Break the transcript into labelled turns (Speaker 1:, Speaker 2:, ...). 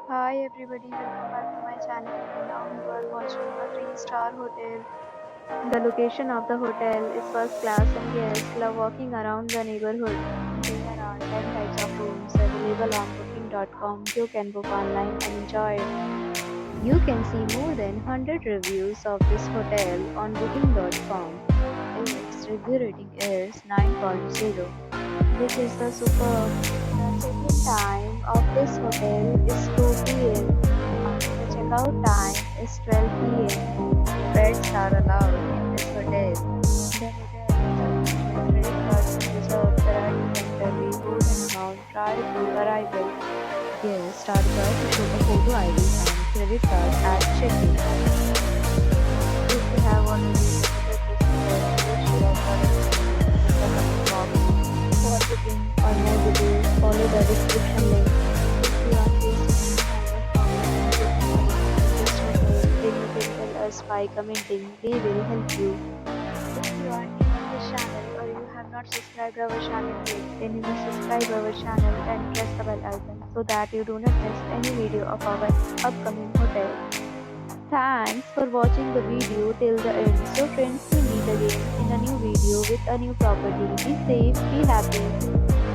Speaker 1: Hi everybody, welcome back to my channel and now you are watching a 3-star hotel. The location of the hotel is first class and guests love walking around the neighborhood. There are 10 types of rooms available on booking.com. You can book online and enjoy it. You can see more than 100 reviews of this hotel on booking.com. Its review rating is 9.0, which is the superb. The check-in time of this hotel is 2 p.m. The checkout time is 12 p.m. Pets are allowed in this hotel. The hotel accepts credit cards and reserves the right to temporarily hold an amount prior to arrival. Guests are required to show a photo ID and credit card at check-in. If you have already visited this hotel, please share your experience in the comment box. For booking or more details, follow the description link. If you are facing any kind of problem in this hotel, then you can tell us by commenting. We will help you. If you are new on this channel or you have not subscribed our channel yet, then you must subscribe our channel and press the bell icon so that you do not miss any video of our upcoming hotel. Thanks for watching the video till the end. So friends, we meet again in a new video with a new property. Be safe, be happy.